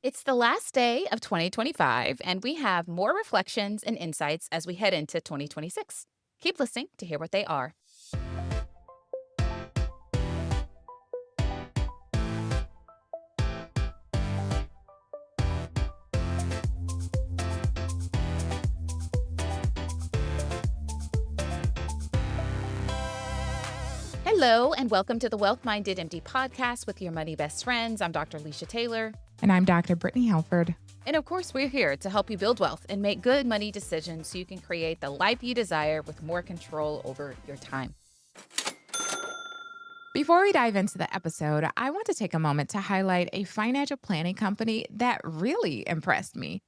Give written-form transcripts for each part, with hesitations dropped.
It's the last day of 2025, and we have more reflections and insights as we head into 2026. Keep listening to hear what they are. Hello, and welcome to the Wealth Minded MD podcast with your money best friends. I'm Dr. Alicia Taylor. And I'm Dr. Brittany Halford. And of course, we're here to help you build wealth and make good money decisions so you can create the life you desire with more control over your time. Before we dive into the episode, I want to take a moment to highlight a financial planning company that really impressed me.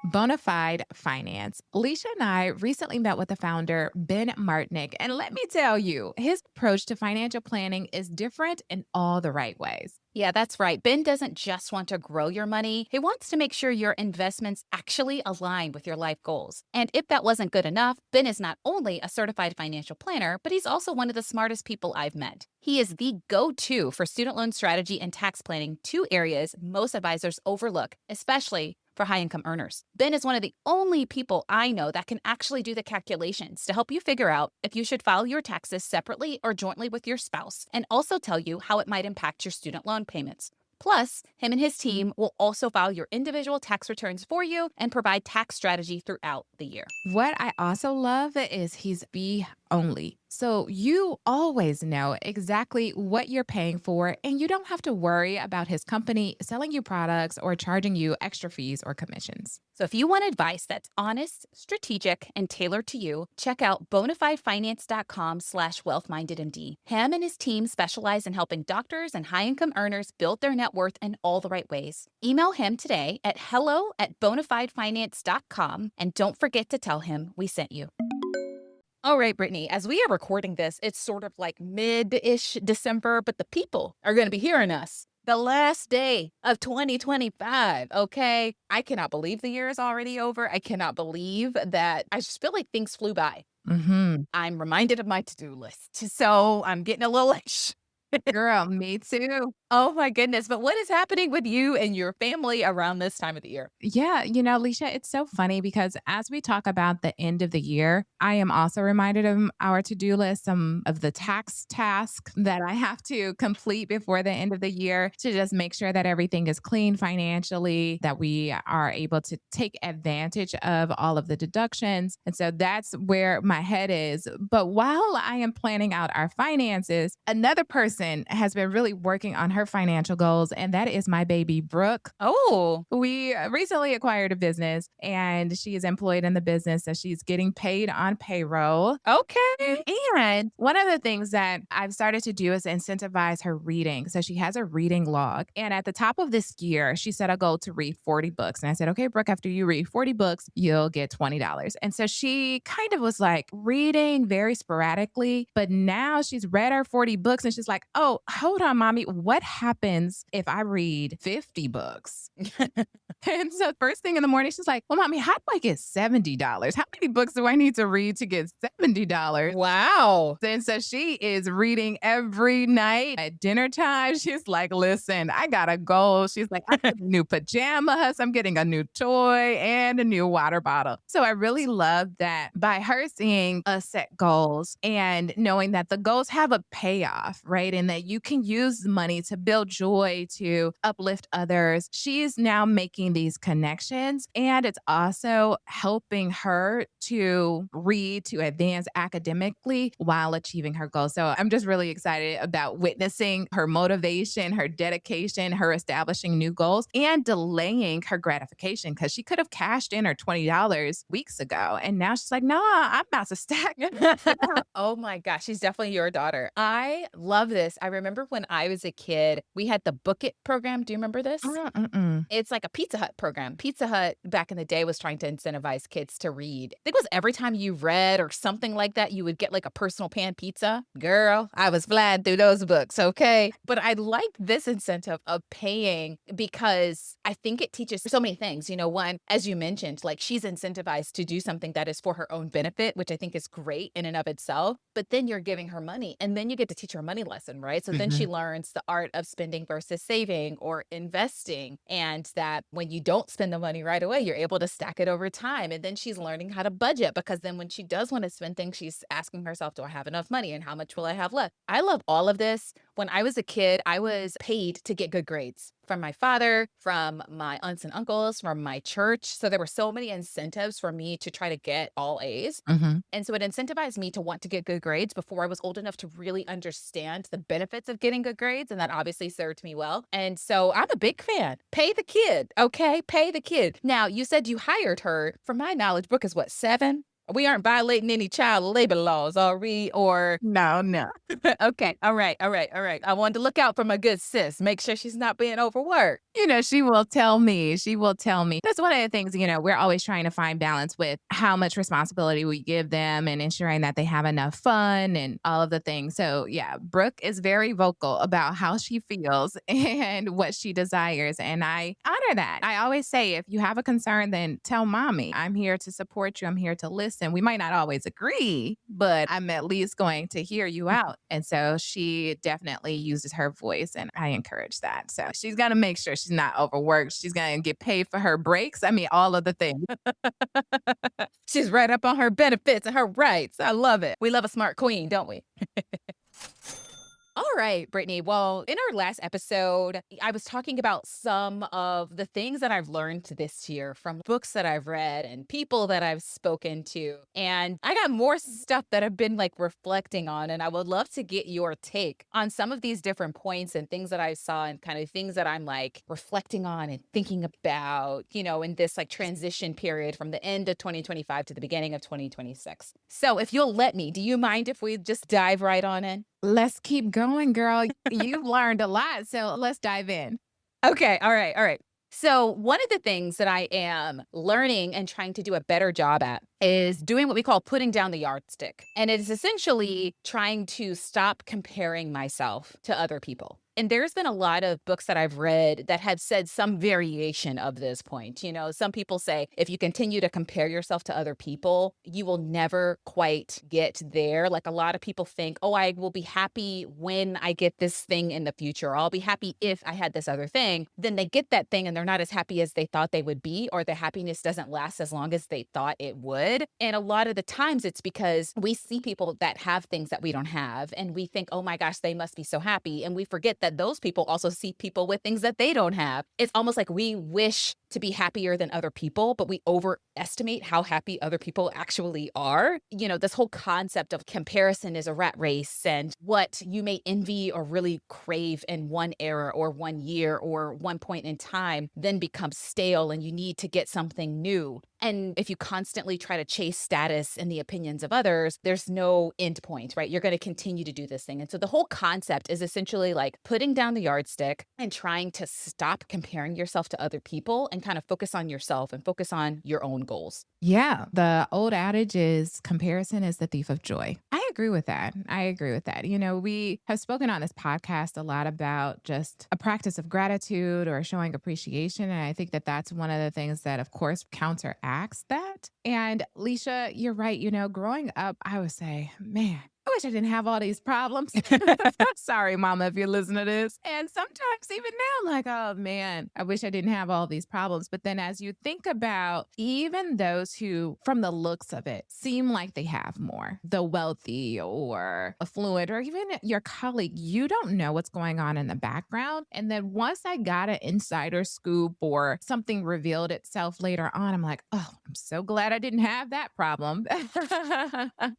Bonafide Finance. Alicia and I recently met with the founder, Ben Martnick, and let me tell you, his approach to financial planning is different in all the right ways. Yeah, that's right. Ben doesn't just want to grow your money. He wants to make sure your investments actually align with your life goals. And if that wasn't good enough, Ben is not only a certified financial planner, but he's also one of the smartest people I've met. He is the go-to for student loan strategy and tax planning, two areas most advisors overlook, especially for high-income earners. Ben is one of the only people I know that can actually do the calculations to help you figure out if you should file your taxes separately or jointly with your spouse, and also tell you how it might impact your student loan payments. Plus, him and his team will also file your individual tax returns for you and provide tax strategy throughout the year. What I also love is he's fee only. So you always know exactly what you're paying for, and you don't have to worry about his company selling you products or charging you extra fees or commissions. So if you want advice that's honest, strategic, and tailored to you, check out bonafidefinance.com/wealthmindedmd. Him and his team specialize in helping doctors and high-income earners build their net worth in all the right ways. Email him today at hello@bonafidefinance.com, and don't forget to tell him we sent you. All right, Brittany, as we are recording this, it's sort of like mid-ish December, but the people are going to be hearing us. The last day of 2025, okay? I cannot believe the year is already over. I cannot believe that I just feel like things flew by. I'm reminded of my to-do list, so I'm getting a little Girl, me too. Oh my goodness. But what is happening with you and your family around this time of the year? Yeah, Alicia, it's so funny because as we talk about the end of the year, I am also reminded of our to-do list, some of the tax tasks that I have to complete before the end of the year to just make sure that everything is clean financially, that we are able to take advantage of all of the deductions. And so that's where my head is. But while I am planning out our finances, another person has been really working on her financial goals, and that is my baby, Brooke. Oh, We recently acquired a business and she is employed in the business. So she's getting paid on payroll. okay. And one of the things that I've started to do is incentivize her reading. So she has a reading log. And at the top of this year, she set a goal to read 40 books. And I said, okay, Brooke, after you read 40 books, you'll get $20. And so she kind of was like reading very sporadically. But now she's read her 40 books and she's like, oh, hold on, mommy. What happens if I read 50 books? And so first thing in the morning, she's like, well, mommy, how do I get $70? How many books do I need to read to get $70? Wow. And so she is reading every night at dinner time. She's like, listen, I got a goal. She's like, I have new pajamas. I'm getting a new toy and a new water bottle. So I really love that by her seeing us set goals and knowing that the goals have a payoff, right? And that you can use money to build joy, to uplift others. She's now making these connections, and it's also helping her to read, to advance academically while achieving her goals. So I'm just really excited about witnessing her motivation, her dedication, her establishing new goals, and delaying her gratification because she could have cashed in her $20 weeks ago. And now she's like, nah, I'm about to stack. Oh my gosh, she's definitely your daughter. I love this. I remember when I was a kid, we had the Book It program. Do you remember this? Mm-mm. It's like a Pizza Hut program. Pizza Hut back in the day was trying to incentivize kids to read. I think it was every time you read or something like that, you would get like a personal pan pizza. Girl, I was flying through those books, okay? But I like this incentive of paying because I think it teaches so many things. One, as you mentioned, like she's incentivized to do something that is for her own benefit, which I think is great in and of itself. But then you're giving her money and then you get to teach her a money lesson, time, right? So then she Mhm. learns the art of spending versus saving or investing, and that when you don't spend the money right away, you're able to stack it over time. And then she's learning how to budget because then when she does want to spend things, she's asking herself, do I have enough money and how much will I have left? I love all of this. When I was a kid, I was paid to get good grades from my father, from my aunts and uncles, from my church. So there were so many incentives for me to try to get all A's. Mhm. And so it incentivized me to want to get good grades before I was old enough to really understand the benefits of getting good grades. And that obviously served me well. And so I'm a big fan. Pay the kid. Okay. Pay the kid. Now, you said you hired her. From my knowledge, Brooke is what, 7? We aren't violating any child labor laws, are we? Or No, no. okay. All right. All right. All right. I wanted to look out for my good sis. Make sure she's not being overworked. She will tell me. She will tell me. That's one of the things, we're always trying to find balance with how much responsibility we give them and ensuring that they have enough fun and all of the things. So, yeah, Brooke is very vocal about how she feels and what she desires. And I honor that. I always say, if you have a concern, then tell mommy. I'm here to support you. I'm here to listen. We might not always agree, but I'm at least going to hear you out. And so she definitely uses her voice, and I encourage that. So she's going to make sure she's not overworked. She's going to get paid for her breaks. I mean, all of the things. She's right up on her benefits and her rights. I love it. We love a smart queen, don't we? All right, Brittany. Well, in our last episode, I was talking about some of the things that I've learned this year from books that I've read and people that I've spoken to. And I got more stuff that I've been like reflecting on. And I would love to get your take on some of these different points and things that I saw and kind of things that I'm like reflecting on and thinking about, in this like transition period from the end of 2025 to the beginning of 2026. So if you'll let me, do you mind if we just dive right on in? Let's keep going, girl. You've learned a lot. So let's dive in. Okay. All right. All right. So, one of the things that I am learning and trying to do a better job at is doing what we call putting down the yardstick. And it is essentially trying to stop comparing myself to other people. And there's been a lot of books that I've read that have said some variation of this point. Some people say if you continue to compare yourself to other people, you will never quite get there. Like a lot of people think, oh, I will be happy when I get this thing in the future. Or I'll be happy if I had this other thing. Then they get that thing and they're not as happy as they thought they would be, or the happiness doesn't last as long as they thought it would. And a lot of the times it's because we see people that have things that we don't have and we think, oh my gosh, they must be so happy. And we forget that those people also see people with things that they don't have. It's almost like we wish to be happier than other people, but we overestimate how happy other people actually are. This whole concept of comparison is a rat race, and what you may envy or really crave in one era or one year or one point in time then becomes stale and you need to get something new. And if you constantly try to chase status in the opinions of others, there's no end point, right? You're going to continue to do this thing. And so the whole concept is essentially like putting down the yardstick and trying to stop comparing yourself to other people and kind of focus on yourself and focus on your own goals. Yeah, the old adage is comparison is the thief of joy. I agree with that. I agree with that. We have spoken on this podcast a lot about just a practice of gratitude or showing appreciation. And I think that that's one of the things that, of course, counteracts that. And Leisha, you're right. Growing up, I would say, man, I wish I didn't have all these problems. Sorry, mama, if you're listening to this. And sometimes even now, I'm like, oh man, I wish I didn't have all these problems. But then as you think about even those who, from the looks of it, seem like they have more, the wealthy or affluent, or even your colleague, you don't know what's going on in the background. And then once I got an insider scoop or something revealed itself later on, I'm like, oh, I'm so glad I didn't have that problem.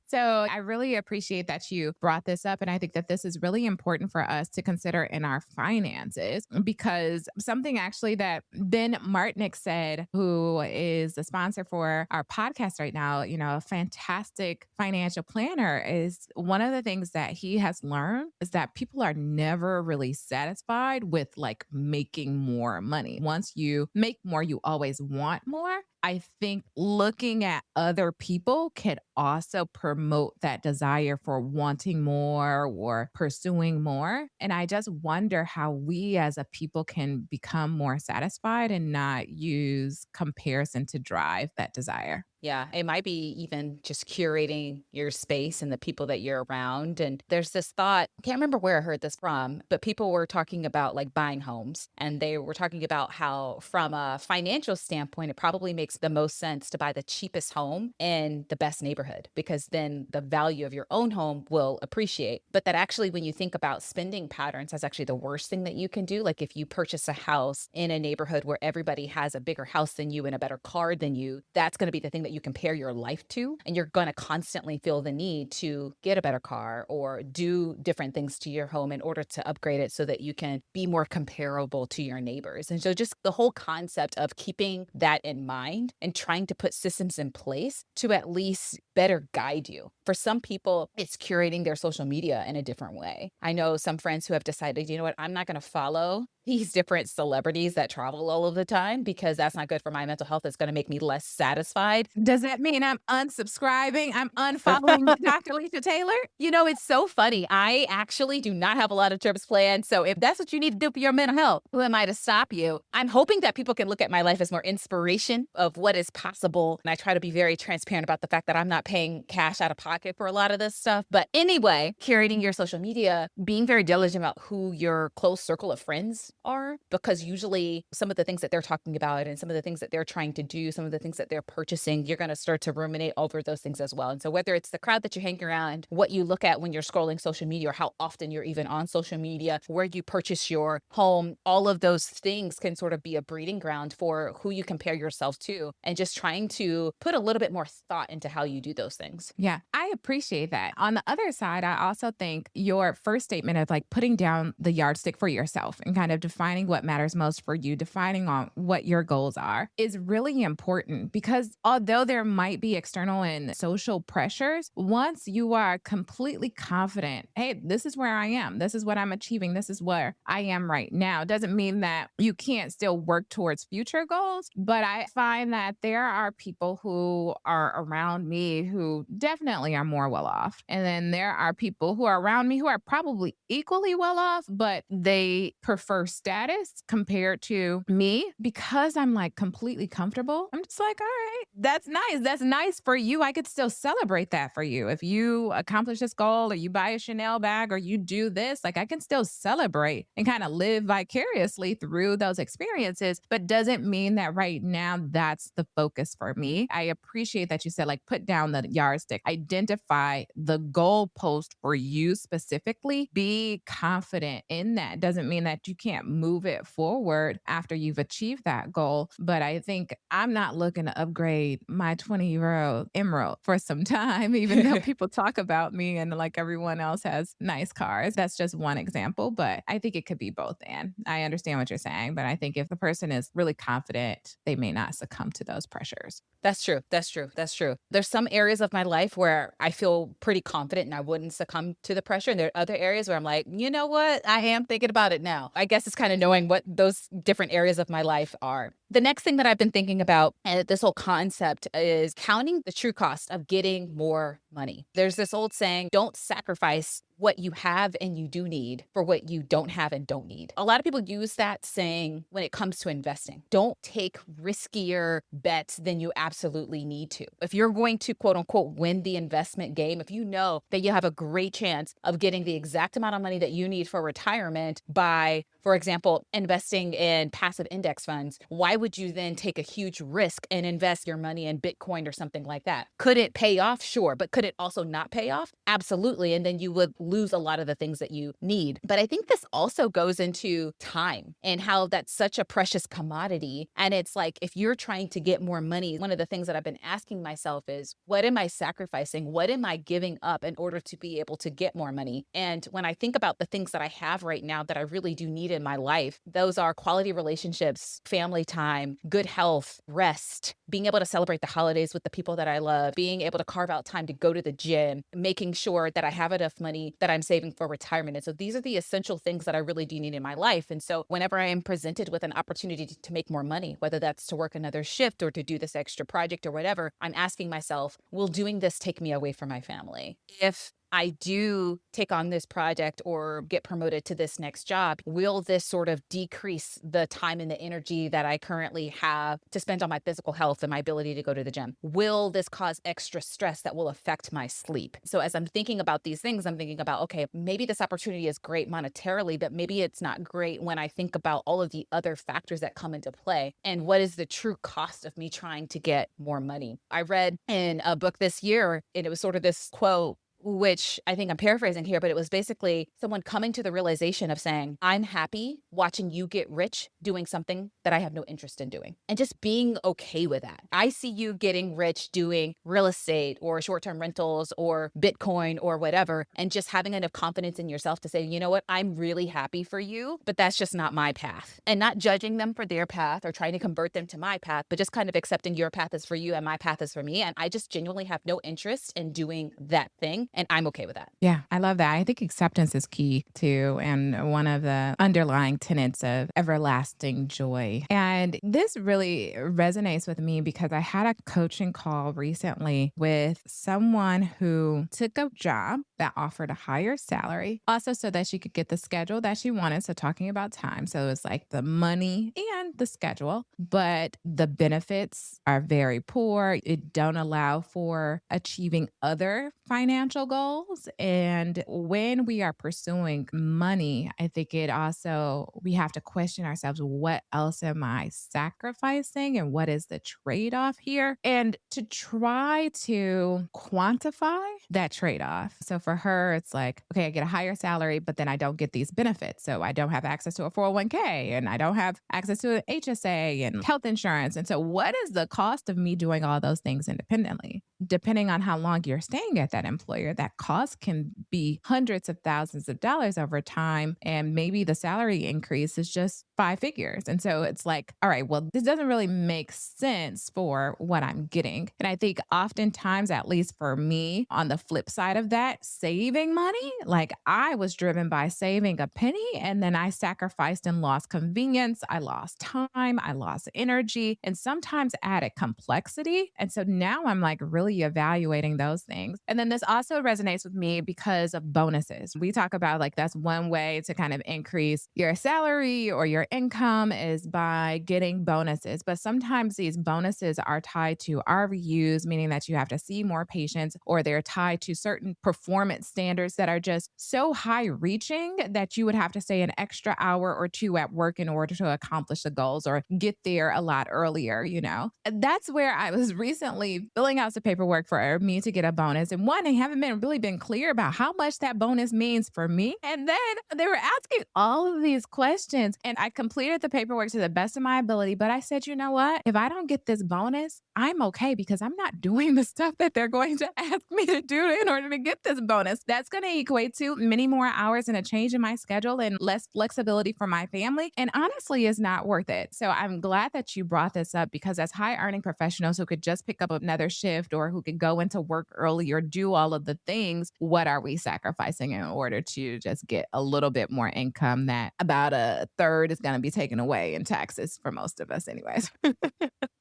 So I really appreciate that you brought this up. And I think that this is really important for us to consider in our finances, because something actually that Ben Martnick said, who is the sponsor for our podcast right now, a fantastic financial planner, is one of the things that he has learned is that people are never really satisfied with like making more money. Once you make more, you always want more. I think looking at other people could also promote that desire for wanting more or pursuing more. And I just wonder how we as a people can become more satisfied and not use comparison to drive that desire. Yeah, it might be even just curating your space and the people that you're around. And there's this thought, can't remember where I heard this from, but people were talking about like buying homes. And they were talking about how, from a financial standpoint, it probably makes the most sense to buy the cheapest home in the best neighborhood, because then the value of your own home will appreciate. But that actually, when you think about spending patterns, that's actually the worst thing that you can do. Like if you purchase a house in a neighborhood where everybody has a bigger house than you and a better car than you, that's going to be the thing that you compare your life to. And you're going to constantly feel the need to get a better car or do different things to your home in order to upgrade it so that you can be more comparable to your neighbors. And so, just the whole concept of keeping that in mind and trying to put systems in place to at least better guide you. For some people, it's curating their social media in a different way. I know some friends who have decided, you know what, I'm not going to follow these different celebrities that travel all of the time because that's not good for my mental health. It's going to make me less satisfied. Does that mean I'm unsubscribing? I'm unfollowing Dr. Lisa Taylor? It's so funny. I actually do not have a lot of trips planned. So if that's what you need to do for your mental health, who am I to stop you? I'm hoping that people can look at my life as more inspiration of what is possible. And I try to be very transparent about the fact that I'm not paying cash out of pocket for a lot of this stuff. But anyway, curating your social media, being very diligent about who your close circle of friends are, because usually some of the things that they're talking about and some of the things that they're trying to do, some of the things that they're purchasing, you're going to start to ruminate over those things as well. And so whether it's the crowd that you hang around, what you look at when you're scrolling social media, or how often you're even on social media, where you purchase your home, all of those things can sort of be a breeding ground for who you compare yourself to, and just trying to put a little bit more thought into how you do those things. Yeah, I appreciate that. On the other side, I also think your first statement of like putting down the yardstick for yourself and kind of defining what matters most for you, defining on what your goals are is really important because although there might be external and social pressures, once you are completely confident, hey, this is where I am, this is what I'm achieving, this is where I am right now, doesn't mean that you can't still work towards future goals. But I find that there are people who are around me who definitely are more well off. And then there are people who are around me who are probably equally well off, but they prefer status compared to me because I'm like completely comfortable. I'm just like, all right, that's nice. That's nice for you. I could still celebrate that for you. If you accomplish this goal or you buy a Chanel bag or you do this, like I can still celebrate and kind of live vicariously through those experiences, but doesn't mean that right now that's the focus for me. I appreciate that you said like put down the yardstick, identify the goalpost for you specifically, be confident in that. Doesn't mean that you can't move it forward after you've achieved that goal. But I think I'm not looking to upgrade my 20-year-old Emerald for some time, even though people talk about me and like everyone else has nice cars. That's just one example, but I think it could be both. And I understand what you're saying, but I think if the person is really confident, they may not succumb to those pressures. That's true. That's true. That's true. There's some areas of my life where I feel pretty confident and I wouldn't succumb to the pressure. And there are other areas where I'm like, you know what? I am thinking about it now. I guess it's kind of knowing what those different areas of my life are. The next thing that I've been thinking about, and this whole concept, is counting the true cost of getting more money. There's this old saying, don't sacrifice what you have and you do need for what you don't have and don't need. A lot of people use that saying when it comes to investing. Don't take riskier bets than you absolutely need to. If you're going to quote unquote win the investment game, if you know that you have a great chance of getting the exact amount of money that you need for retirement by, for example, investing in passive index funds, why would you then take a huge risk and invest your money in Bitcoin or something like that? Could it pay off? Sure. But could it also not pay off? Absolutely. And then you would lose a lot of the things that you need. But I think this also goes into time and how that's such a precious commodity. And it's like, if you're trying to get more money, one of the things that I've been asking myself is, what am I sacrificing? What am I giving up in order to be able to get more money? And when I think about the things that I have right now that I really do need in my life, those are quality relationships, family time, good health, rest, being able to celebrate the holidays with the people that I love, being able to carve out time to go to the gym, making sure that I have enough money that I'm saving for retirement. And so these are the essential things that I really do need in my life. And so whenever I am presented with an opportunity to make more money, whether that's to work another shift or to do this extra project or whatever, I'm asking myself, will doing this take me away from my family? If I do take on this project or get promoted to this next job, will this sort of decrease the time and the energy that I currently have to spend on my physical health and my ability to go to the gym? Will this cause extra stress that will affect my sleep? So as I'm thinking about these things, I'm thinking about, okay, maybe this opportunity is great monetarily, but maybe it's not great when I think about all of the other factors that come into play. And what is the true cost of me trying to get more money? I read in a book this year, and it was sort of this quote, which I think I'm paraphrasing here, but it was basically someone coming to the realization of saying, I'm happy watching you get rich doing something that I have no interest in doing, and just being okay with that. I see you getting rich doing real estate or short term rentals or Bitcoin or whatever, and just having enough confidence in yourself to say, you know what, I'm really happy for you, but that's just not my path. And not judging them for their path or trying to convert them to my path, but just kind of accepting your path is for you and my path is for me. And I just genuinely have no interest in doing that thing. And I'm okay with that. Yeah, I love that. I think acceptance is key too, and one of the underlying tenets of everlasting joy. And this really resonates with me because I had a coaching call recently with someone who took a job that offered a higher salary, also so that she could get the schedule that she wanted. So, talking about time. So, it's like the money and the schedule, but the benefits are very poor. It don't allow for achieving other financial goals. And when we are pursuing money, I think it also, we have to question ourselves, what else am I sacrificing and what is the trade off here? And to try to quantify that trade off. So for her, it's like, okay, I get a higher salary, but then I don't get these benefits. So I don't have access to a 401k and I don't have access to an HSA and health insurance. And so, what is the cost of me doing all those things independently? Depending on how long you're staying at that employer, that cost can be hundreds of thousands of dollars over time. And maybe the salary increase is just five figures. And so it's like, all right, well, this doesn't really make sense for what I'm getting. And I think oftentimes, at least for me, on the flip side of that, saving money, like I was driven by saving a penny and then I sacrificed and lost convenience. I lost time, I lost energy, and sometimes added complexity. And so now I'm like really evaluating those things. And then this also resonates with me because of bonuses. We talk about like that's one way to kind of increase your salary or your income is by getting bonuses. But sometimes these bonuses are tied to RVUs, meaning that you have to see more patients, or they're tied to certain performance standards that are just so high reaching that you would have to stay an extra hour or two at work in order to accomplish the goals or get there a lot earlier, you know? And that's where I was recently filling out some paperwork for me to get a bonus. And one, I haven't been really been clear about how much that bonus means for me. And then they were asking all of these questions and I completed the paperwork to the best of my ability. But I said, you know what? If I don't get this bonus, I'm okay because I'm not doing the stuff that they're going to ask me to do in order to get this bonus. That's going to equate to many more hours and a change in my schedule and less flexibility for my family. And honestly, is not worth it. So I'm glad that you brought this up because as high earning professionals who could just pick up another shift or who could go into work early or do all of the things, what are we sacrificing in order to just get a little bit more income that about a third is going to be taken away in taxes for most of us, anyways?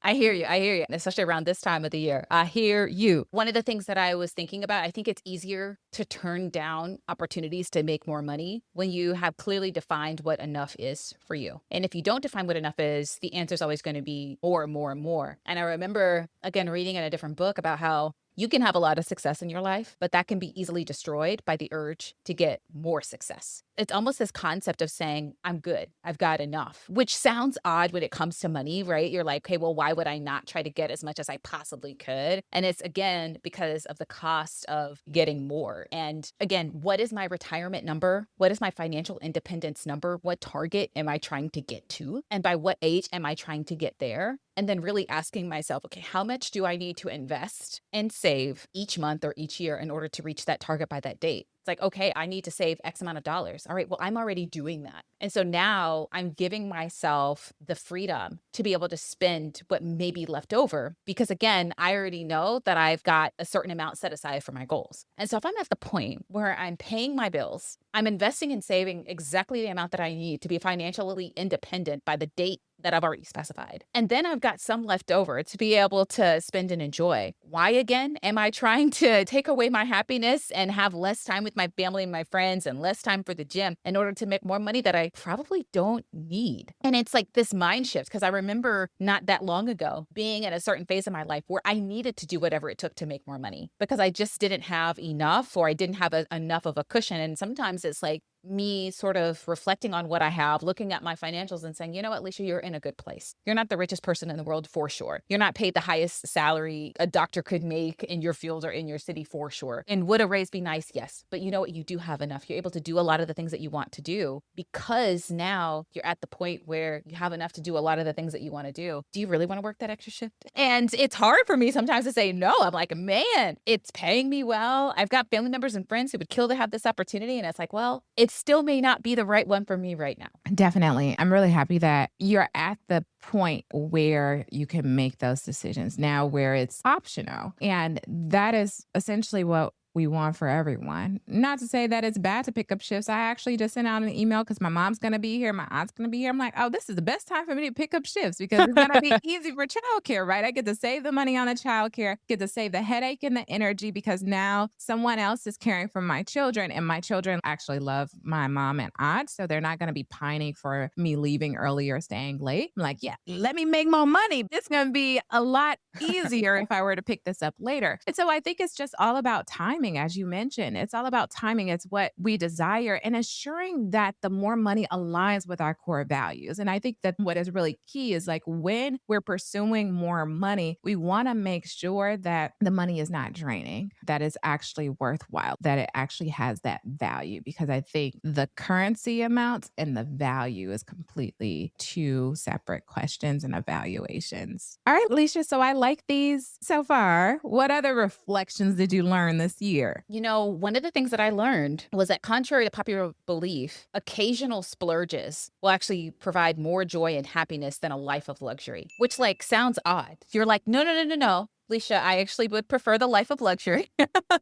I hear you. I hear you. Especially around this time of the year. I hear you. One of the things that I was thinking about, I think it's easier to turn down opportunities to make more money when you have clearly defined what enough is for you. And if you don't define what enough is, the answer is always going to be more and more and more. And I remember, again, reading in a different book about how you can have a lot of success in your life, but that can be easily destroyed by the urge to get more success. It's almost this concept of saying, I'm good, I've got enough, which sounds odd when it comes to money, right? You're like, okay, well, why would I not try to get as much as I possibly could? And it's again because of the cost of getting more. And again, what is my retirement number? What is my financial independence number? What target am I trying to get to? And by what age am I trying to get there? And then really asking myself, okay, how much do I need to invest and save each month or each year in order to reach that target by that date? It's like, okay, I need to save X amount of dollars. All right, well, I'm already doing that. And so now I'm giving myself the freedom to be able to spend what may be left over because, again, I already know that I've got a certain amount set aside for my goals. And so if I'm at the point where I'm paying my bills, I'm investing and saving exactly the amount that I need to be financially independent by the date that I've already specified. And then I've got some left over to be able to spend and enjoy. Why again? Am I trying to take away my happiness and have less time with my family and my friends and less time for the gym in order to make more money that I probably don't need? And it's like this mind shift because I remember not that long ago being in a certain phase of my life where I needed to do whatever it took to make more money because I just didn't have enough or I didn't have enough of a cushion. And sometimes it's like, me sort of reflecting on what I have, looking at my financials and saying, you know what, Alicia, you're in a good place. You're not the richest person in the world for sure. You're not paid the highest salary a doctor could make in your field or in your city for sure. And would a raise be nice? Yes. But you know what? You do have enough. You're able to do a lot of the things that you want to do because now you're at the point where you have enough to do a lot of the things that you want to do. Do you really want to work that extra shift? And it's hard for me sometimes to say no. I'm like, man, it's paying me well. I've got family members and friends who would kill to have this opportunity. And it's like, well, it still may not be the right one for me right now. Definitely. I'm really happy that you're at the point where you can make those decisions now where it's optional. And that is essentially what we want for everyone. Not to say that it's bad to pick up shifts. I actually just sent out an email because my mom's going to be here, my aunt's going to be here. I'm like, oh, this is the best time for me to pick up shifts because it's going to be easy for childcare, right? I get to save the money on the childcare, get to save the headache and the energy because now someone else is caring for my children and my children actually love my mom and aunt. So they're not going to be pining for me leaving early or staying late. I'm like, yeah, let me make more money. It's going to be a lot easier if I were to pick this up later. And so I think it's just all about timing, as you mentioned. It's all about timing. It's what we desire and ensuring that the more money aligns with our core values. And I think that what is really key is like when we're pursuing more money, we want to make sure that the money is not draining, that it's actually worthwhile, that it actually has that value. Because I think the currency amounts and the value is completely two separate questions and evaluations. All right, Alicia. So I like these so far. What other reflections did you learn this year? You know, one of the things that I learned was that contrary to popular belief, occasional splurges will actually provide more joy and happiness than a life of luxury, which like sounds odd. You're like, no, no, no, no, no. Alicia, I actually would prefer the life of luxury.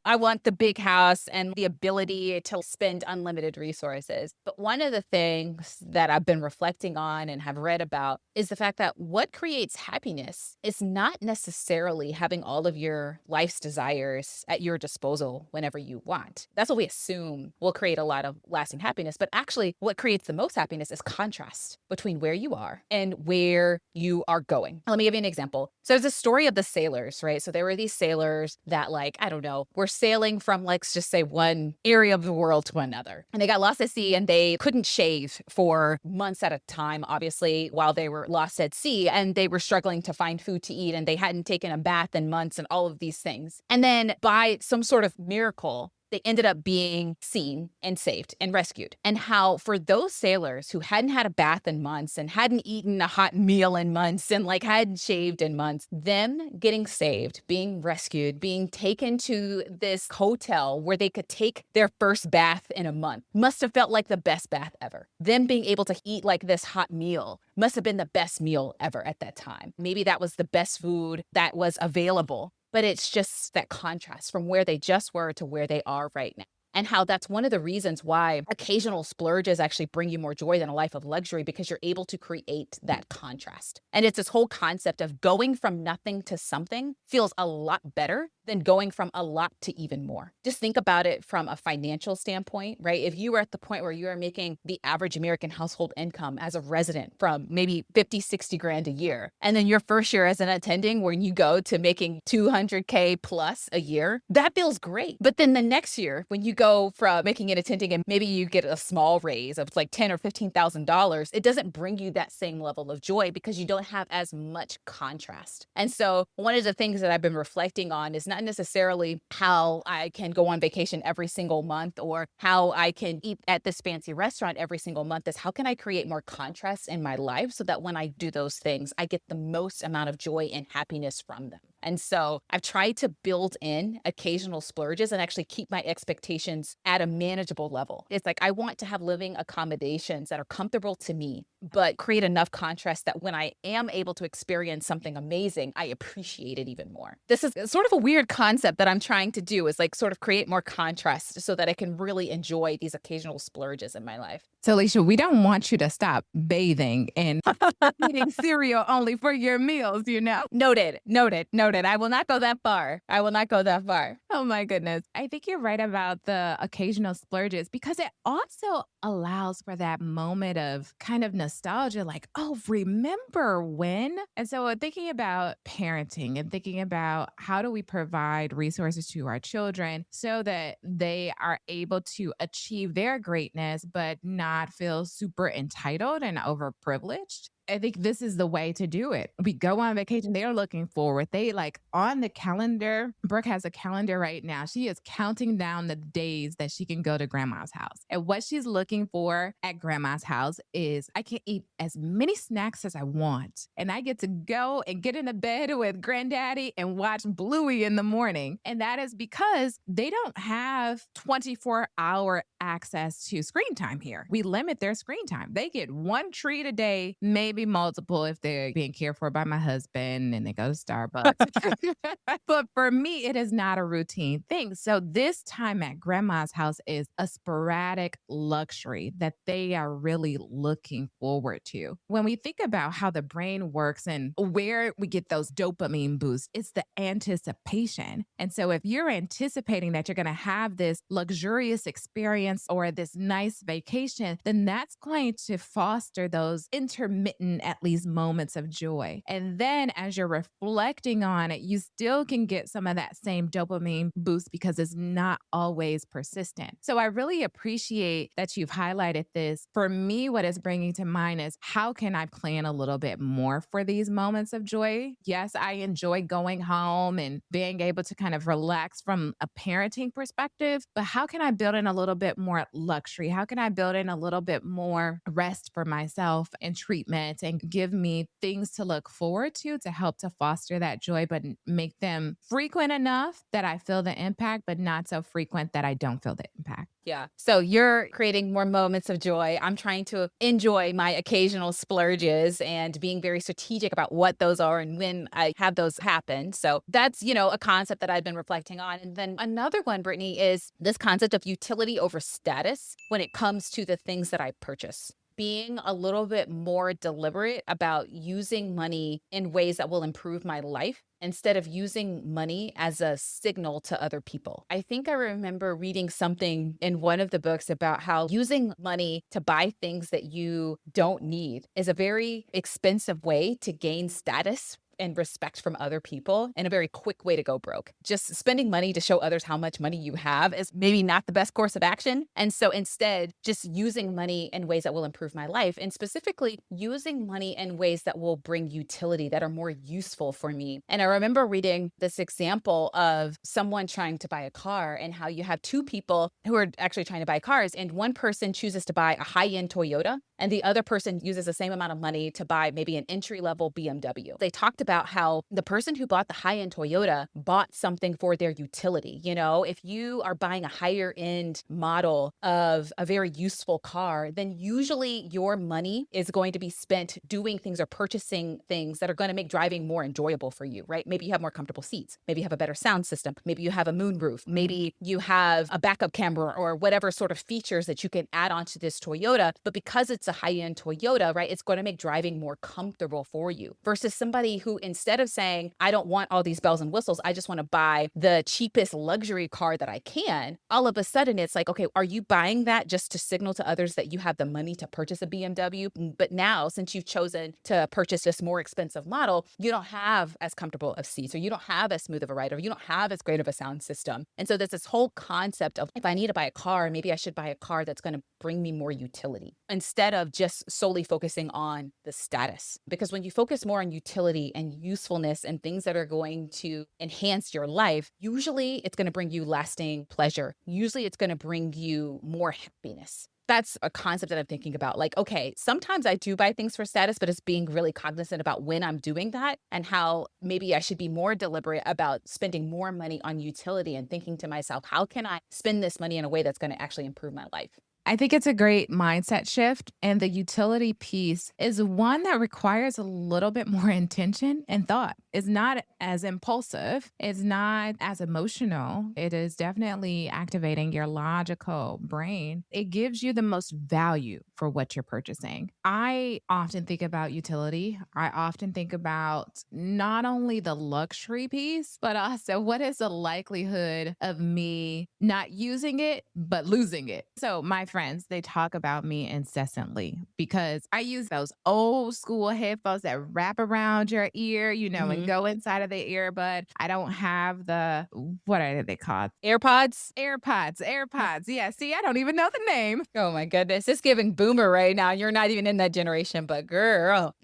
I want the big house and the ability to spend unlimited resources. But one of the things that I've been reflecting on and have read about is the fact that what creates happiness is not necessarily having all of your life's desires at your disposal whenever you want. That's what we assume will create a lot of lasting happiness. But actually, what creates the most happiness is contrast between where you are and where you are going. Let me give you an example. So there's a story of the sailors, right? So there were these sailors that, like, I don't know, were sailing from, let's just say, one area of the world to another. And they got lost at sea and they couldn't shave for months at a time, obviously, while they were lost at sea. And they were struggling to find food to eat and they hadn't taken a bath in months and all of these things. And then by some sort of miracle, they ended up being seen and saved and rescued. And how for those sailors who hadn't had a bath in months and hadn't eaten a hot meal in months and like hadn't shaved in months, them getting saved, being rescued, being taken to this hotel where they could take their first bath in a month must have felt like the best bath ever. Them being able to eat like this hot meal must have been the best meal ever at that time. Maybe that was the best food that was available. But it's just that contrast from where they just were to where they are right now. And how that's one of the reasons why occasional splurges actually bring you more joy than a life of luxury because you're able to create that contrast. And it's this whole concept of going from nothing to something feels a lot better than going from a lot to even more. Just think about it from a financial standpoint, right? If you were at the point where you are making the average American household income as a resident from maybe 50, 60 grand a year, and then your first year as an attending when you go to making 200K plus a year, that feels great. But then the next year, when you go from making an attending and maybe you get a small raise of like $10,000 or $15,000, it doesn't bring you that same level of joy because you don't have as much contrast. And so one of the things that I've been reflecting on is not necessarily how I can go on vacation every single month or how I can eat at this fancy restaurant every single month, is how can I create more contrast in my life so that when I do those things, I get the most amount of joy and happiness from them. And so I've tried to build in occasional splurges and actually keep my expectations at a manageable level. It's like I want to have living accommodations that are comfortable to me, but create enough contrast that when I am able to experience something amazing, I appreciate it even more. This is sort of a weird concept that I'm trying to do is like sort of create more contrast so that I can really enjoy these occasional splurges in my life. So, Alicia, we don't want you to stop bathing and eating cereal only for your meals, you know? Noted, noted, noted. I will not go that far. I will not go that far. Oh my goodness. I think you're right about the occasional splurges because it also allows for that moment of kind of nostalgia, like, oh, remember when? And so thinking about parenting and thinking about how do we provide resources to our children so that they are able to achieve their greatness, but not feel super entitled and overprivileged. I think this is the way to do it. We go on vacation. They're looking forward. They like on the calendar. Brooke has a calendar right now. She is counting down the days that she can go to grandma's house. And what she's looking for at grandma's house is I can eat as many snacks as I want. And I get to go and get into bed with granddaddy and watch Bluey in the morning. And that is because they don't have 24-hour access to screen time here. We limit their screen time. They get one treat a day, maybe multiple if they're being cared for by my husband and they go to Starbucks. But for me, it is not a routine thing. So this time at grandma's house is a sporadic luxury that they are really looking forward to. When we think about how the brain works and where we get those dopamine boosts, it's the anticipation. And so if you're anticipating that you're going to have this luxurious experience or this nice vacation, then that's going to foster those intermittent, at least moments of joy. And then as you're reflecting on it, you still can get some of that same dopamine boost because it's not always persistent. So I really appreciate that you've highlighted this. For me, what it's bringing to mind is how can I plan a little bit more for these moments of joy? Yes, I enjoy going home and being able to kind of relax from a parenting perspective, but how can I build in a little bit more luxury? How can I build in a little bit more rest for myself and treatment and give me things to look forward to help to foster that joy, but make them frequent enough that I feel the impact, but not so frequent that I don't feel the impact? Yeah. So you're creating more moments of joy. I'm trying to enjoy my occasional splurges and being very strategic about what those are and when I have those happen. So that's, a concept that I've been reflecting on. And then another one, Brittany, is this concept of utility over status when it comes to the things that I purchase. Being a little bit more deliberate about using money in ways that will improve my life instead of using money as a signal to other people. I think I remember reading something in one of the books about how using money to buy things that you don't need is a very expensive way to gain status and respect from other people and a very quick way to go broke. Just spending money to show others how much money you have is maybe not the best course of action. And so instead, just using money in ways that will improve my life and specifically using money in ways that will bring utility that are more useful for me. And I remember reading this example of someone trying to buy a car and how you have two people who are actually trying to buy cars and one person chooses to buy a high-end Toyota and the other person uses the same amount of money to buy maybe an entry-level BMW. They talked about how the person who bought the high-end Toyota bought something for their utility. If you are buying a higher end model of a very useful car, then usually your money is going to be spent doing things or purchasing things that are going to make driving more enjoyable for you, right? Maybe you have more comfortable seats. Maybe you have a better sound system. Maybe you have a moonroof. Maybe you have a backup camera or whatever sort of features that you can add onto this Toyota. But because it's a high-end Toyota, right, it's going to make driving more comfortable for you versus somebody who instead of saying, I don't want all these bells and whistles, I just want to buy the cheapest luxury car that I can, all of a sudden it's like, okay, are you buying that just to signal to others that you have the money to purchase a BMW? But now, since you've chosen to purchase this more expensive model, you don't have as comfortable of seats or you don't have as smooth of a ride or you don't have as great of a sound system. And so there's this whole concept of if I need to buy a car, maybe I should buy a car that's going to bring me more utility instead of just solely focusing on the status. Because when you focus more on utility and usefulness and things that are going to enhance your life, usually it's going to bring you lasting pleasure. Usually it's going to bring you more happiness. That's a concept that I'm thinking about. Like, okay, sometimes I do buy things for status, but it's being really cognizant about when I'm doing that and how maybe I should be more deliberate about spending more money on utility and thinking to myself, how can I spend this money in a way that's going to actually improve my life? I think it's a great mindset shift. And the utility piece is one that requires a little bit more intention and thought. It's not as impulsive, it's not as emotional. It is definitely activating your logical brain. It gives you the most value for what you're purchasing. I often think about utility. I often think about not only the luxury piece, but also what is the likelihood of me not using it, but losing it. So, my friends, they talk about me incessantly because I use those old school headphones that wrap around your ear, and Hmm. go inside of the earbud. I don't have the, what are they called? AirPods. AirPods. Yeah. See, I don't even know the name. Oh my goodness. It's giving boomer right now. You're not even in that generation, but girl.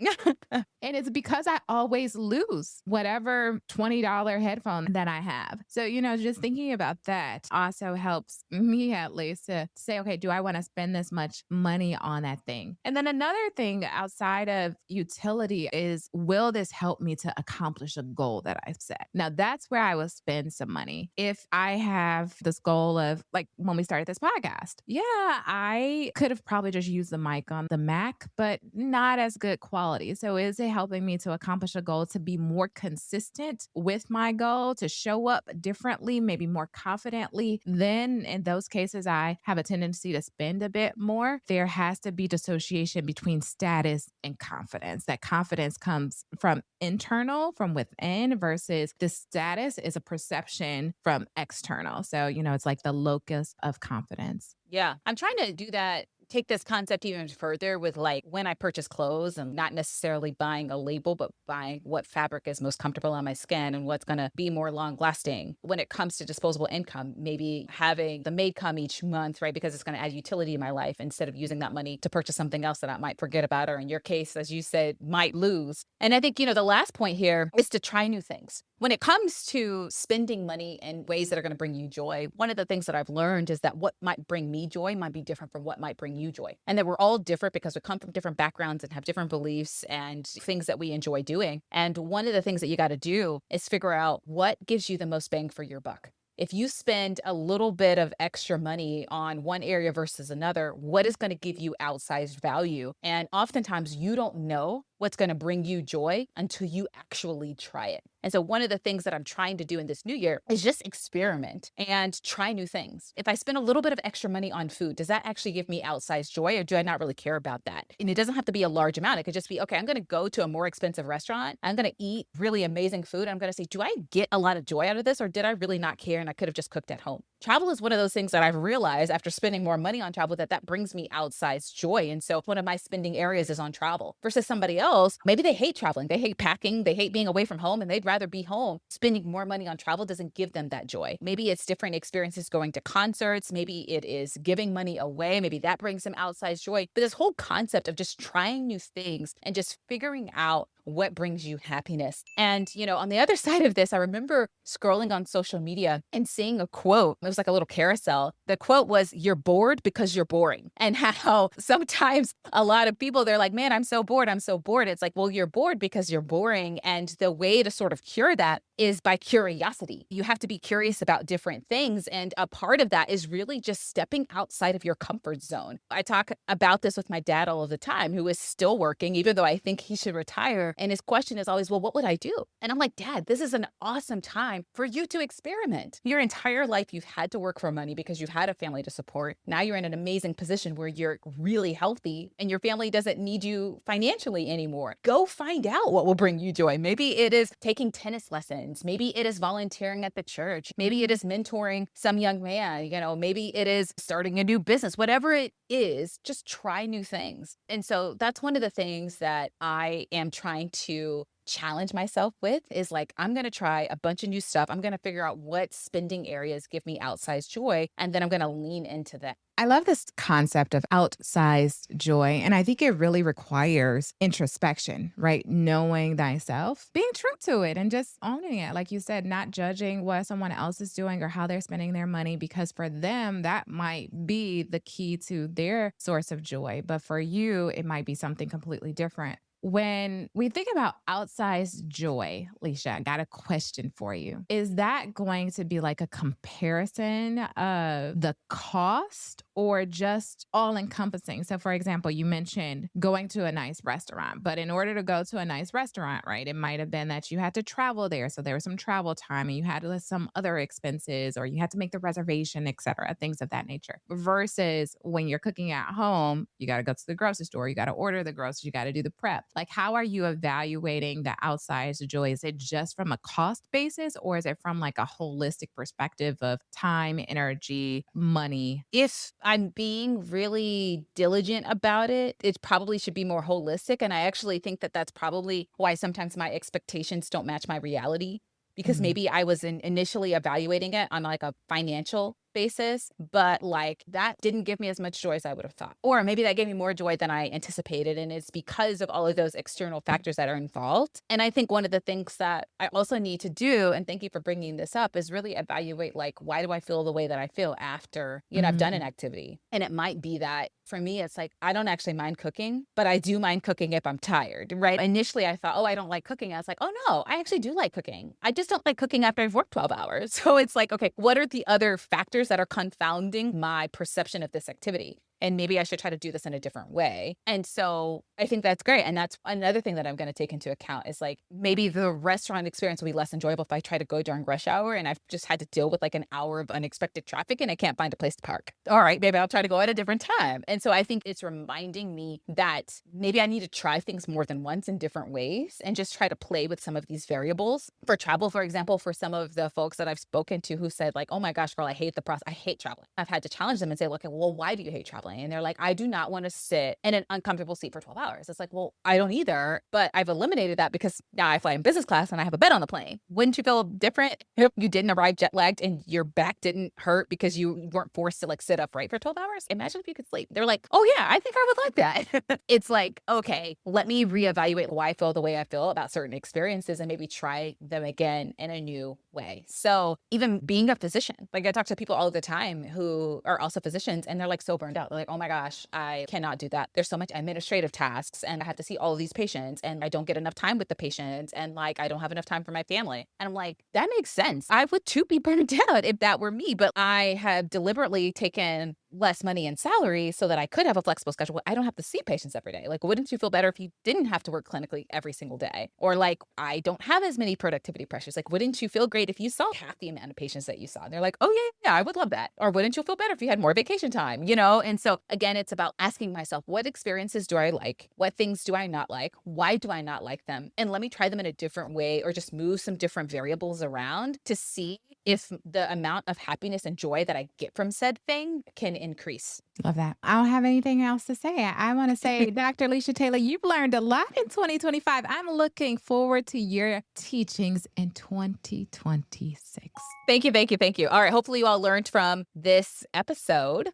And it's because I always lose whatever $20 headphone that I have. So, just thinking about that also helps me at least to say, okay, do I want to spend this much money on that thing? And then another thing outside of utility is, will this help me to accomplish a goal that I've set? Now, that's where I will spend some money. If I have this goal of, like, when we started this podcast, yeah, I could have probably just used the mic on the Mac, but not as good quality. So, is it helping me to accomplish a goal, to be more consistent with my goal, to show up differently, maybe more confidently? Then, in those cases, I have a tendency to spend a bit more. There has to be dissociation between status and confidence. That confidence comes from internal, from within, versus the status is a perception from external. So, it's like the locus of confidence. Yeah, I'm trying to do that, take this concept even further with like when I purchase clothes and not necessarily buying a label, but buying what fabric is most comfortable on my skin and what's going to be more long lasting. When it comes to disposable income, maybe having the maid come each month, right? Because it's going to add utility in my life instead of using that money to purchase something else that I might forget about, or in your case, as you said, might lose. And I think, the last point here is to try new things. When it comes to spending money in ways that are going to bring you joy, one of the things that I've learned is that what might bring me joy might be different from what might bring you joy. And that we're all different because we come from different backgrounds and have different beliefs and things that we enjoy doing. And one of the things that you got to do is figure out what gives you the most bang for your buck. If you spend a little bit of extra money on one area versus another, what is going to give you outsized value? And oftentimes you don't know what's going to bring you joy until you actually try it. And so one of the things that I'm trying to do in this new year is just experiment and try new things. If I spend a little bit of extra money on food, does that actually give me outsized joy, or do I not really care about that? And it doesn't have to be a large amount. It could just be, okay, I'm going to go to a more expensive restaurant. I'm going to eat really amazing food. I'm going to say, do I get a lot of joy out of this, or did I really not care and I could have just cooked at home? Travel is one of those things that I've realized after spending more money on travel that brings me outsized joy. And so one of my spending areas is on travel versus somebody else. Maybe they hate traveling, they hate packing, they hate being away from home, and they'd rather be home. Spending more money on travel doesn't give them that joy. Maybe it's different experiences, going to concerts. Maybe it is giving money away. Maybe that brings them outsized joy. But this whole concept of just trying new things and just figuring out what brings you happiness. And, on the other side of this, I remember scrolling on social media and seeing a quote. It was like a little carousel. The quote was, "You're bored because you're boring." And how sometimes a lot of people, they're like, man, I'm so bored. I'm so bored. It's like, well, you're bored because you're boring. And the way to sort of cure that is by curiosity. You have to be curious about different things. And a part of that is really just stepping outside of your comfort zone. I talk about this with my dad all of the time, who is still working, even though I think he should retire. And his question is always, well, what would I do? And I'm like, Dad, this is an awesome time for you to experiment. Your entire life, you've had to work for money because you've had a family to support. Now you're in an amazing position where you're really healthy and your family doesn't need you financially anymore. Go find out what will bring you joy. Maybe it is taking tennis lessons. Maybe it is volunteering at the church. Maybe it is mentoring some young man. Maybe it is starting a new business. Whatever it is, just try new things. And so that's one of the things that I am trying to challenge myself with, is like, I'm going to try a bunch of new stuff. I'm going to figure out what spending areas give me outsized joy. And then I'm going to lean into that. I love this concept of outsized joy. And I think it really requires introspection, right? Knowing thyself, being true to it, and just owning it. Like you said, not judging what someone else is doing or how they're spending their money, because for them, that might be the key to their source of joy. But for you, it might be something completely different. When we think about outsized joy, Leisha, I got a question for you. Is that going to be like a comparison of the cost or just all encompassing? So, for example, you mentioned going to a nice restaurant, but in order to go to a nice restaurant, right, it might have been that you had to travel there. So there was some travel time and you had some other expenses or you had to make the reservation, et cetera, things of that nature. Versus when you're cooking at home, you got to go to the grocery store, you got to order the groceries, you got to do the prep. Like, how are you evaluating the outsized joy? Is it just from a cost basis or is it from like a holistic perspective of time, energy, money? If I'm being really diligent about it, it probably should be more holistic. And I actually think that that's probably why sometimes my expectations don't match my reality because Mhm. maybe I was initially evaluating it on like a financial basis, but like that didn't give me as much joy as I would have thought. Or maybe that gave me more joy than I anticipated. And it's because of all of those external factors that are involved. And I think one of the things that I also need to do, and thank you for bringing this up, is really evaluate like, why do I feel the way that I feel after, I've done an Mhm. activity? And it might be that for me, it's like, I don't actually mind cooking, but I do mind cooking if I'm tired, right? Initially, I thought, oh, I don't like cooking. I was like, oh, no, I actually do like cooking. I just don't like cooking after I've worked 12 hours. So it's like, okay, what are the other factors that are confounding my perception of this activity? And maybe I should try to do this in a different way. And so I think that's great. And that's another thing that I'm going to take into account is like maybe the restaurant experience will be less enjoyable if I try to go during rush hour and I've just had to deal with like an hour of unexpected traffic and I can't find a place to park. All right, maybe I'll try to go at a different time. And so I think it's reminding me that maybe I need to try things more than once in different ways and just try to play with some of these variables. For travel, for example, for some of the folks that I've spoken to who said like, oh my gosh, girl, I hate the process. I hate traveling. I've had to challenge them and say, look, well, why do you hate traveling? And they're like, I do not want to sit in an uncomfortable seat for 12 hours. It's like, well, I don't either, but I've eliminated that because now I fly in business class and I have a bed on the plane. Wouldn't you feel different if you didn't arrive jet lagged and your back didn't hurt because you weren't forced to like sit upright for 12 hours? Imagine if you could sleep. They're like, oh yeah, I think I would like that. It's like, okay, let me reevaluate why I feel the way I feel about certain experiences and maybe try them again in a new way. So even being a physician, like I talk to people all the time who are also physicians and they're like so burned out. They're like, oh my gosh, I cannot do that. There's so much administrative tasks and I have to see all of these patients and I don't get enough time with the patients and like I don't have enough time for my family. And I'm like, that makes sense. I would too be burned out if that were me, but I have deliberately taken less money in salary so that I could have a flexible schedule. I don't have to see patients every day. Like, wouldn't you feel better if you didn't have to work clinically every single day? Or like, I don't have as many productivity pressures. Like, wouldn't you feel great if you saw half the amount of patients that you saw? And they're like, oh yeah, yeah, I would love that. Or wouldn't you feel better if you had more vacation time, And so again, it's about asking myself, what experiences do I like? What things do I not like? Why do I not like them? And let me try them in a different way or just move some different variables around to see if the amount of happiness and joy that I get from said thing can increase. Love that. I don't have anything else to say. I want to say, Dr. Alicia Taylor, you've learned a lot in 2025. I'm looking forward to your teachings in 2026. Thank you, thank you, thank you. All right, hopefully you all learned from this episode.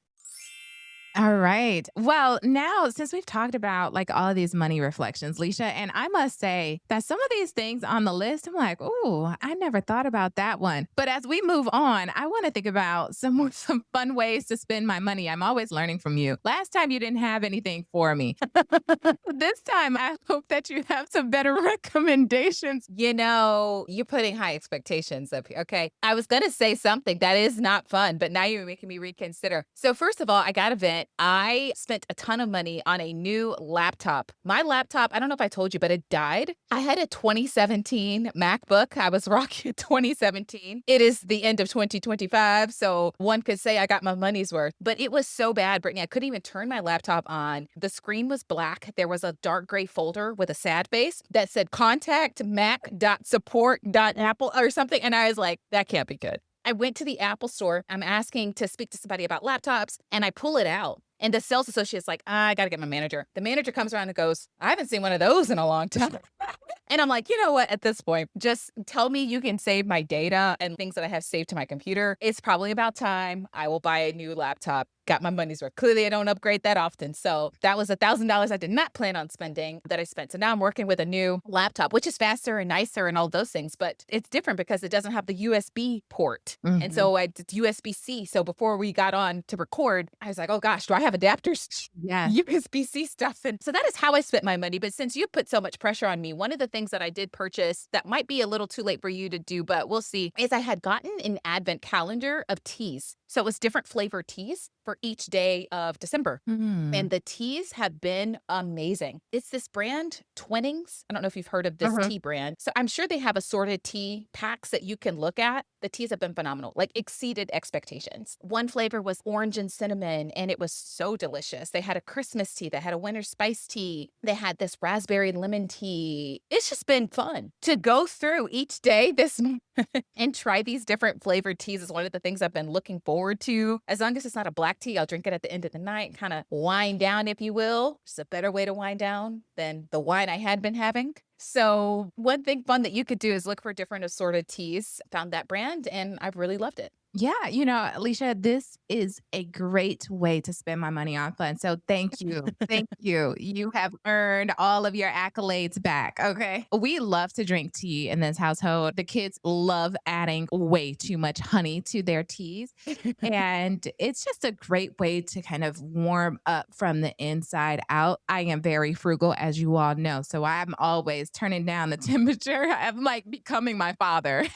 All right. Well, now since we've talked about like all of these money reflections, Leisha, and I must say that some of these things on the list, I'm like, oh, I never thought about that one. But as we move on, I want to think about some fun ways to spend my money. I'm always learning from you. Last time you didn't have anything for me. This time I hope that you have some better recommendations. You're putting high expectations up here. Okay. I was going to say something that is not fun, but now you're making me reconsider. So, first of all, I got to vent. I spent a ton of money on a new laptop. My laptop, I don't know if I told you, but it died. I had a 2017 MacBook. I was rocking 2017. It is the end of 2025. So, one could say I got my money's worth, but it was so bad, Brittany. I couldn't even turn my laptop on. The screen was black. There was a dark gray folder with a sad face that said contact mac.support.apple or something. And I was like, that can't be good. I went to the Apple store. I'm asking to speak to somebody about laptops and I pull it out. And the sales associate's like, I got to get my manager. The manager comes around and goes, I haven't seen one of those in a long time. And I'm like, you know what? At this point, just tell me you can save my data and things that I have saved to my computer. It's probably about time. I will buy a new laptop. Got my money's worth. Clearly, I don't upgrade that often. So that was $1,000 I did not plan on spending that I spent. So now I'm working with a new laptop, which is faster and nicer and all those things. But it's different because it doesn't have the USB port. And Mhm. so I did USB-C. So before we got on to record, I was like, oh gosh, do I have adapters? Yeah. USB-C stuff. And so that is how I spent my money. But since you put so much pressure on me, one of the things that I did purchase that might be a little too late for you to do, but we'll see, is I had gotten an advent calendar of teas. So it was different flavored teas for each day of December. Mm. And the teas have been amazing. It's this brand, Twinnings. I don't know if you've heard of this Mhm. tea brand. So I'm sure they have assorted tea packs that you can look at. The teas have been phenomenal, like exceeded expectations. One flavor was orange and cinnamon, and it was so delicious. They had a Christmas tea, they had a winter spice tea, they had this raspberry lemon tea. It's just been fun to go through each day this month and try these different flavored teas is one of the things I've been looking forward to. As long as it's not a black tea, I'll drink it at the end of the night, kind of wind down, if you will. It's a better way to wind down than the wine I had been having. So one thing fun that you could do is look for different assorted teas. Found that brand and I've really loved it. Yeah, Alicia, this is a great way to spend my money on fun. So thank you. Thank you. You have earned all of your accolades back. Okay. We love to drink tea in this household. The kids love adding way too much honey to their teas. And it's just a great way to kind of warm up from the inside out. I am very frugal, as you all know. So I'm always turning down the temperature. I'm like becoming my father.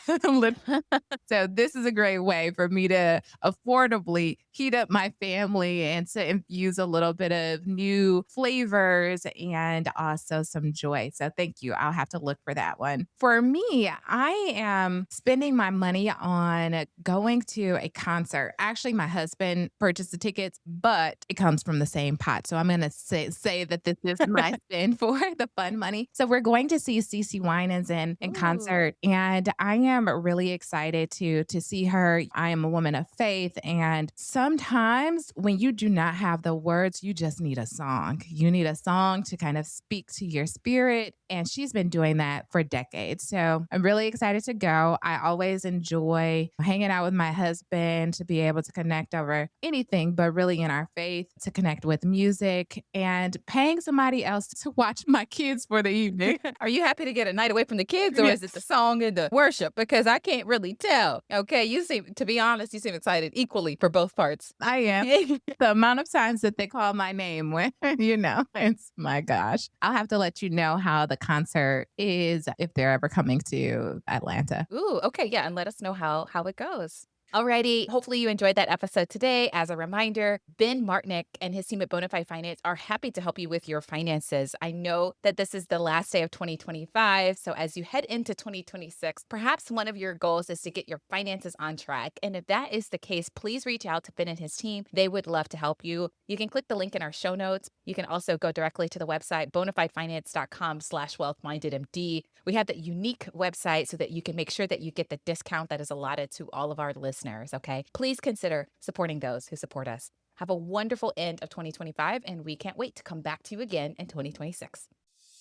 So this is a great way for me to affordably heat up my family and to infuse a little bit of new flavors and also some joy. So thank you. I'll have to look for that one. For me, I am spending my money on going to a concert. Actually, my husband purchased the tickets, but it comes from the same pot. So I'm going to say that this is my spend for the fun money. So we're going to see CeCe Winans in Ooh. concert, and I am really excited to see her. I am a woman of faith, and sometimes when you do not have the words, you just need a song. You need a song to kind of speak to your spirit, and she's been doing that for decades. So I'm really excited to go. I always enjoy hanging out with my husband to be able to connect over anything, but really in our faith, to connect with music and paying somebody else to watch my kids for the evening. Are you happy to get a night away from the kids or Yeah, is it the song and the worship? Because I can't really tell. Okay. You seem, to be honest, you seem excited equally for both parts. I am. The amount of times that they call my name when, it's my gosh. I'll have to let you know how the concert is if they're ever coming to Atlanta. Ooh, okay, yeah, and let us know how it goes. Alrighty, hopefully you enjoyed that episode today. As a reminder, Ben Martnick and his team at Bonafide Finance are happy to help you with your finances. I know that this is the last day of 2025, so as you head into 2026, perhaps one of your goals is to get your finances on track. And if that is the case, please reach out to Ben and his team. They would love to help you. You can click the link in our show notes. You can also go directly to the website, bonafidefinance.com/wealthmindedmd. We have that unique website so that you can make sure that you get the discount that is allotted to all of our listeners, okay? Please consider supporting those who support us. Have a wonderful end of 2025, and we can't wait to come back to you again in 2026.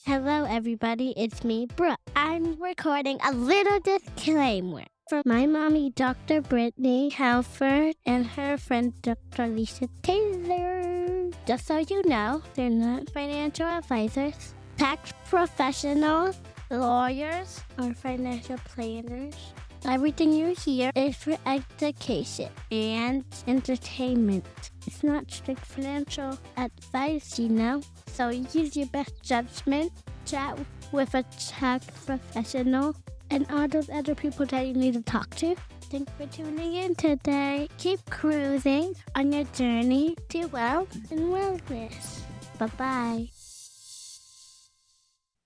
Hello, everybody. It's me, Brooke. I'm recording a little disclaimer for my mommy, Dr. Brittany Halford, and her friend, Dr. Lisa Taylor. Just so you know, they're not financial advisors, tax professionals, lawyers, or financial planners. Everything you hear is for education and entertainment. It's not strict financial advice, So use your best judgment, chat with a tax professional, and all those other people that you need to talk to. Thanks for tuning in today. Keep cruising on your journey to wealth and wellness. Bye-bye.